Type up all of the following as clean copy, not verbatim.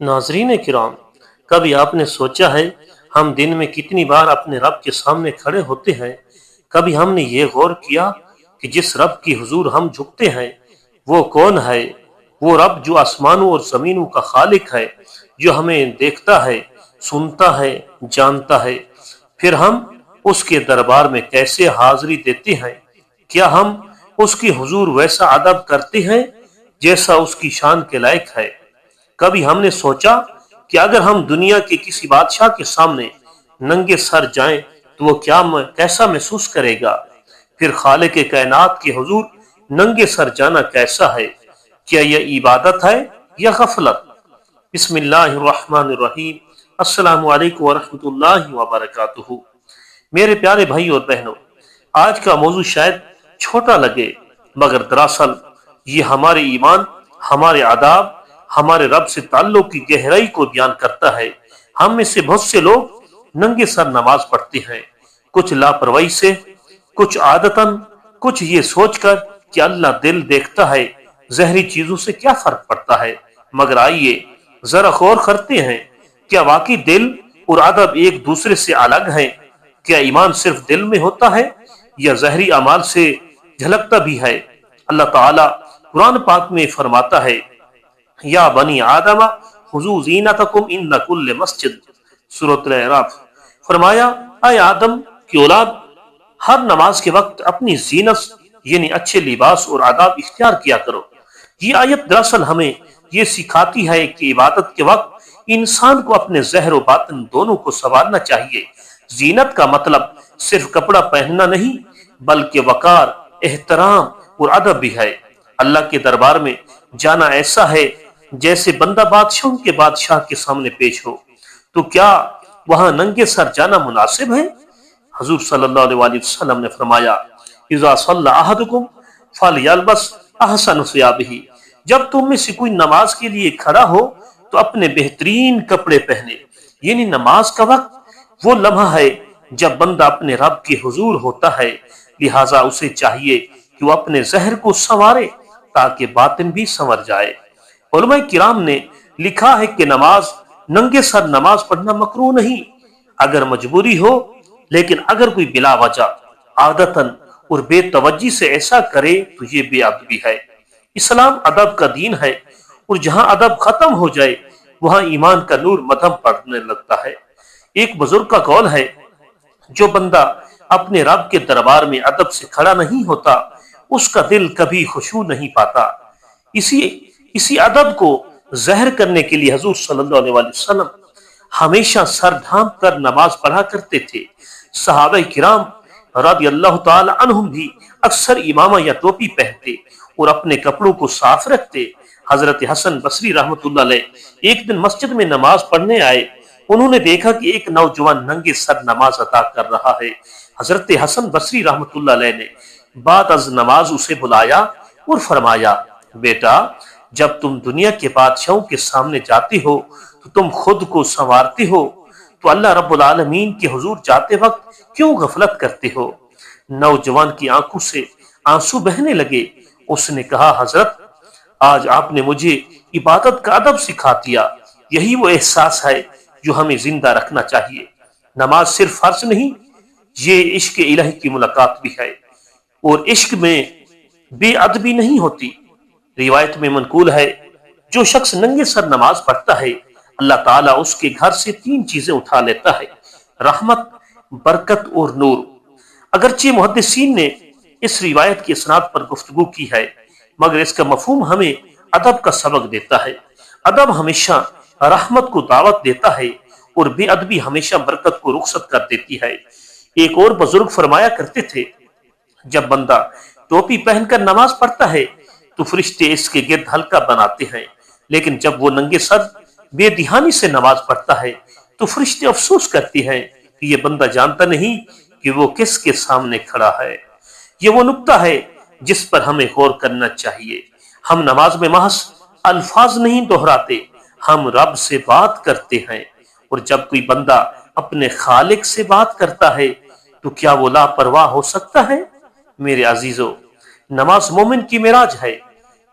ناظرین کرام، کبھی آپ نے سوچا ہے ہم دن میں کتنی بار اپنے رب کے سامنے کھڑے ہوتے ہیں؟ کبھی ہم نے یہ غور کیا کہ جس رب کی حضور ہم جھکتے ہیں وہ کون ہے؟ وہ رب جو آسمانوں اور زمینوں کا خالق ہے، جو ہمیں دیکھتا ہے، سنتا ہے، جانتا ہے۔ پھر ہم اس کے دربار میں کیسے حاضری دیتے ہیں؟ کیا ہم اس کی حضور ویسا ادب کرتے ہیں جیسا اس کی شان کے لائق ہے؟ کبھی ہم نے سوچا کہ اگر ہم دنیا کے کسی بادشاہ کے سامنے ننگے سر جائیں تو وہ کیسا محسوس کرے گا؟ پھر خالق کائنات کے حضور ننگے سر جانا کیسا ہے؟ کیا یہ عبادت ہے یا غفلت؟ بسم اللہ الرحمن الرحیم۔ السلام علیکم ورحمۃ اللہ وبرکاتہ۔ میرے پیارے بھائی اور بہنوں، آج کا موضوع شاید چھوٹا لگے، مگر دراصل یہ ہمارے ایمان، ہمارے آداب، ہمارے رب سے تعلق کی گہرائی کو بیان کرتا ہے۔ ہم میں سے بہت سے لوگ ننگے سر نماز پڑھتے ہیں، کچھ لاپرواہی سے، کچھ عادتاً، کچھ یہ سوچ کر کہ اللہ دل دیکھتا ہے، زہری چیزوں سے کیا فرق پڑتا ہے۔ مگر آئیے ذرا غور کرتے ہیں، کیا واقعی دل اور ادب ایک دوسرے سے الگ ہیں؟ کیا ایمان صرف دل میں ہوتا ہے یا ظاہری اعمال سے جھلکتا بھی ہے؟ اللہ تعالیٰ قرآن پاک میں فرماتا ہے، یا بنی آدم خذوا زینتکم عند کل مسجد، سورۃ الاعراف۔ فرمایا، اے آدم کی اولاد، ہر نماز کے وقت اپنی زینت یعنی اچھے لباس اور آداب اختیار کیا کرو۔ یہ آیت دراصل ہمیں یہ سکھاتی ہے کہ عبادت کے وقت انسان کو اپنے ظاہر و باطن دونوں کو سنوارنا چاہیے۔ زینت کا مطلب صرف کپڑا پہننا نہیں، بلکہ وقار، احترام اور ادب بھی ہے۔ اللہ کے دربار میں جانا ایسا ہے جیسے بندہ بادشاہوں کے بادشاہ کے سامنے پیش ہو، تو کیا وہاں ننگے سر جانا مناسب ہے؟ حضور صلی اللہ علیہ وسلم نے فرمایا، اذا صلی احدکم فلیلبس احسن ثیابہ، جب تم میں سے کوئی نماز کے لیے کھڑا ہو تو اپنے بہترین کپڑے پہنے۔ یعنی نماز کا وقت وہ لمحہ ہے جب بندہ اپنے رب کے حضور ہوتا ہے، لہٰذا اسے چاہیے کہ وہ اپنے ظاہر کو سنوارے تاکہ باطن بھی سنور جائے۔ علماء کرام نے لکھا ہے کہ ننگے سر نماز پڑھنا مکروہ نہیں اگر مجبوری ہو، لیکن اگر کوئی بلا وجہ عادتاً اور بے توجہ سے ایسا کرے تو یہ بے ادبی ہے۔ اسلام ادب کا دین ہے، اور جہاں ادب ختم ہو جائے وہاں ایمان کا نور مدھم پڑنے لگتا ہے۔ ایک بزرگ کا قول ہے، جو بندہ اپنے رب کے دربار میں ادب سے کھڑا نہیں ہوتا اس کا دل کبھی خشوع نہیں پاتا۔ اسی ادب کو ظاہر کرنے کے لیے حضور صلی اللہ علیہ وسلم ہمیشہ سر ڈھانپ کر نماز پڑھا کرتے تھے۔ صحابہ کرام رضی اللہ تعالی عنہم بھی اکثر امامہ یا ٹوپی پہنتے اور اپنے کپڑوں کو صاف رکھتے۔ حضرت حسن بصری رحمۃ اللہ علیہ ایک دن مسجد میں نماز پڑھنے آئے۔ انہوں نے دیکھا کہ ایک نوجوان ننگے سر نماز ادا کر رہا ہے۔ حضرت حسن بصری رحمۃ اللہ علیہ نے بعد از نماز اسے بلایا اور فرمایا، بیٹا، جب تم دنیا کے بادشاہوں کے سامنے جاتے ہو تو تم خود کو سنوارتے ہو، تو اللہ رب العالمین کے حضور جاتے وقت کیوں غفلت کرتے ہو؟ نوجوان کی آنکھوں سے آنسو بہنے لگے۔ اس نے کہا، حضرت، آج آپ نے مجھے عبادت کا ادب سکھا دیا۔ یہی وہ احساس ہے جو ہمیں زندہ رکھنا چاہیے۔ نماز صرف فرض نہیں، یہ عشق الہی کی ملاقات بھی ہے، اور عشق میں بے ادبی نہیں ہوتی۔ روایت میں منقول ہے، جو شخص ننگے سر نماز پڑھتا ہے اللہ تعالیٰ اس کے گھر سے 3 چیزیں اٹھا لیتا ہے، رحمت، برکت اور نور۔ اگرچہ محدثین نے اس روایت کی اسناد پر گفتگو کی ہے، مگر اس کا مفہوم ہمیں ادب کا سبق دیتا ہے۔ ادب ہمیشہ رحمت کو دعوت دیتا ہے اور بے ادبی ہمیشہ برکت کو رخصت کر دیتی ہے۔ ایک اور بزرگ فرمایا کرتے تھے، جب بندہ ٹوپی پہن کر نماز پڑھتا ہے تو فرشتے اس کے گرد حلقہ بناتے ہیں، لیکن جب وہ ننگے سر بے دہانی سے نماز پڑھتا ہے تو فرشتے افسوس کرتے ہیں کہ یہ بندہ جانتا نہیں کہ وہ کس کے سامنے کھڑا ہے۔ یہ وہ نقطہ ہے جس پر ہمیں غور کرنا چاہیے۔ ہم نماز میں محض الفاظ نہیں دہراتے، ہم رب سے بات کرتے ہیں، اور جب کوئی بندہ اپنے خالق سے بات کرتا ہے تو کیا وہ لاپرواہ ہو سکتا ہے؟ میرے عزیزو، نماز مومن کی معراج ہے۔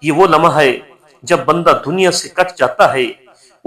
یہ وہ لمحہ ہے جب بندہ دنیا سے کٹ جاتا ہے